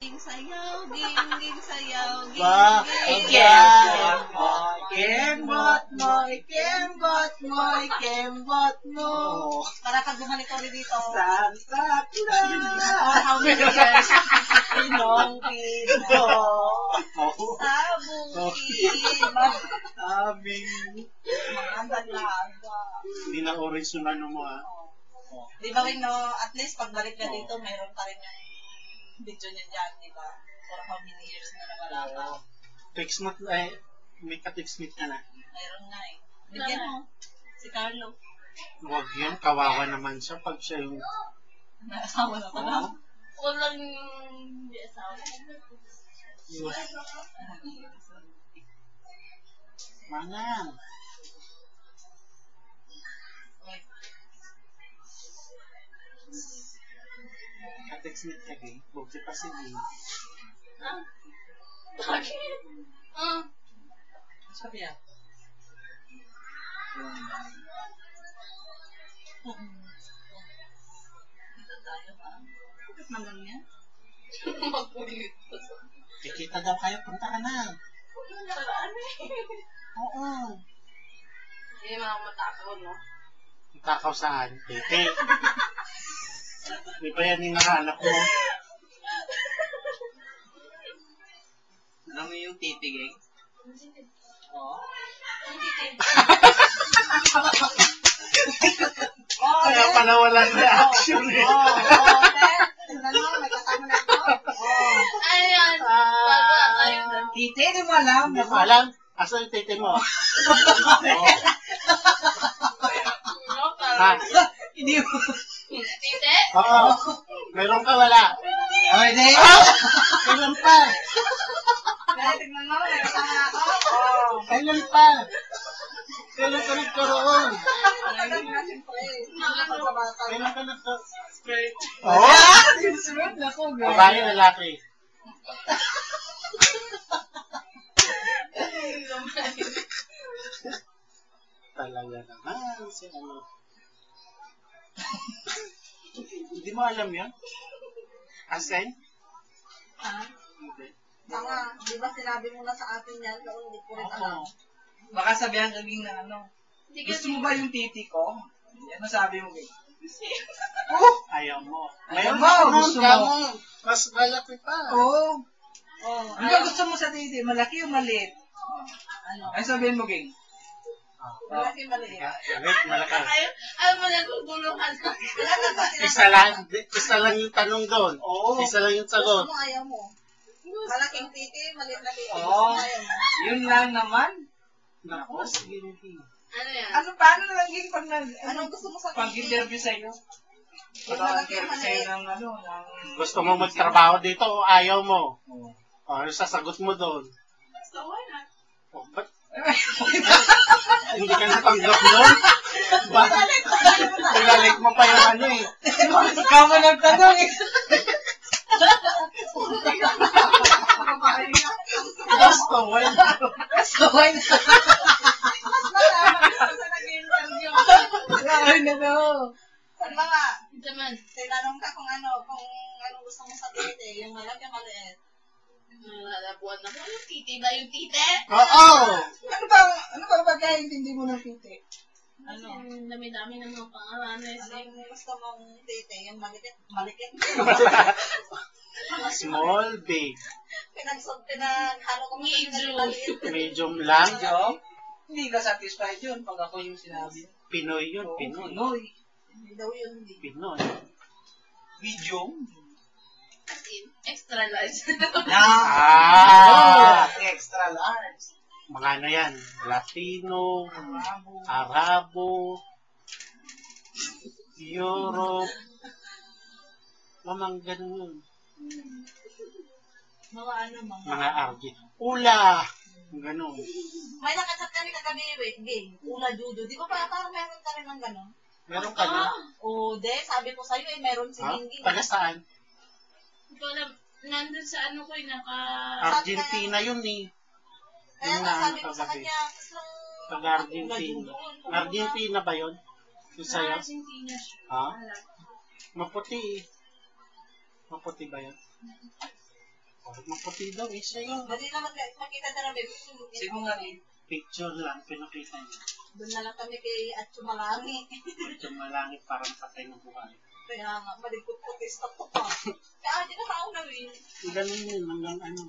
Ging sayaw, ging sayaw, Ba, ging. kembot mo. Para pag bumalik ulit dito. Santa Claus. Or how many years? Pinong pino. Sabungin. Aming. Mga dalaga. Hindi na original mo ha. Di ba rin, no? At least pagbalik ka dito, mayroon pa rin yung video niya dyan, di ba? For how many years na nawala ka. Text mo, ay, may ka-text meet ka na. Mayroon nga eh. Bigyan mo. Si Carlo. Huwag yan, kawawa naman siya pag siya yung... May asawa na pala. Walang hindi asawa. Manang. Ka-text meet ka gay. Huwag siya pa si Gay. Ah? Bakit? Ah. Sabi yan. Dito tayo pa. Bakit malang yan? Magpulit. Kikita daw kayo, punta ka na. Nakaraan eh. Oo. Hindi mga matakaw, no? Takaw saan? Tete. Di ba yan yung nakahanap mo? Alam mo yung titigay? Oo. Kaya pala walang reaction eh. Tingnan mo, may kasama na ito. Ayan. Baba, ayun. Tite, di mo alam. Hindi mo alam. Asa yung tete mo? No, Ha? parang. Hindi mo. Tite? Oo. Meron ka wala? Oh, hindi. Kailan pa? Tingnan mo, may kasama na ako. Kailan pa? Kailan ka nagkaroon? Kailan ka nagkaroon? Oo. Oo. Sunod na ko, Babae, lalaki. Talaga naman si ano. Hindi mo alam yan? Asen? Ha? Hindi. Tama, di ba sinabi mo na sa atin yan, pero hindi ko rin alam. Oo. Baka sabihan ka Ging na ano. Hindi Gusto kasi. mo ba yung titi ko? Ano sabi mo Ging? Ayaw mo. Ayaw Mayroon mo, ako gusto nun, mo. kamo. Mas malaki pa. Oo. Oh, Ano ba gusto mo sa titi? Malaki o maliit? ano? Ay sabihin mo Ging. Malaki maliit. Malaki. Ayaw mo naguguluhan. Isa lang yung tanong doon. Oo. Isa lang yung Gusto sagot. mo, ayaw mo. Malaking titi, maliit na titi. Oo. Gusto mo, ayaw mo. Yun lang naman. Nako, sige. Ano yan? Ano paano lang Ging pag Anong gusto mo sa pag titi? interview sa'yo? Pag interview sa'yo ng ano, ng... Gusto mo magtrabaho dito o ayaw mo? O, ano sasagot mo doon? So, why not? O, ba't hindi ka natanggap doon? Pinalik mo pa yung ano eh. Ikaw mo nagtanong eh. Gusto mo yun. So, why not? Mas malaman ko sa nag-interview. Ay, nako. Saan ba nga? Naman. Tinanong ka kung anong gusto mo sa titi, yung malaki, maliit. Nalabuan ako. Yung titi ba yung tite? Oo! Ano ba pagkaintindi mo ng titi? Ano? Dami-dami ng mga pangalanan. Anong gusto mong titi, yung malikit. Small, big, Pinaghalo ko Medium. maliit. medium lang. Medyo, hindi ka satisfied yun pag ako yung sinabi. Pinoy yun, Oo, Pinoy. Pinoy. Hindi daw yun, hindi. Pinoy. Medium. As in, extra large. Ah! Extra large. Mga ano yan? Latino, Bravo. Arabo, Europe. Mamang ganun yun. Mga Mga Argent. Ula! Ganun. May nakachat kami kagabi, wait, game. Ula Judo. Di ba parang meron ka rin ng gano'n? Meron ka na? O, sabi ko sa'yo, meron si Ha? Gingging. Taga saan? Hindi ko alam. Nandun sa ano ko naka... Argentina yun eh. Kaya Yun nga, na, sabi ko sa kagabi. kanya, gusto Taga Argentina. Argentina ba yun? Yung sa'yo? Argentina. Ha? Maputi eh. Maputi ba yun? Maputi daw eh siya yun. Hindi naman makita na namin. Sinungaling. Picture lang, pinakita niya. Doon na lang kami kay Atso Malangi. Yung malangit parang patay ng buhay. Kaya nga, maligkot ko kay stop ko pa. Kaya di na tao na rin. Ganun yun, hanggang ano.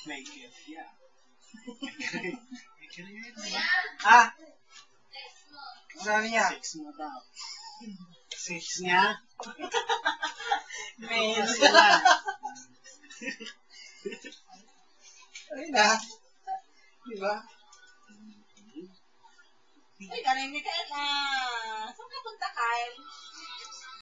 May kaya. Ah! Sabi niya. Sex mo daw. Sex niya? Men. Sila. Ay na.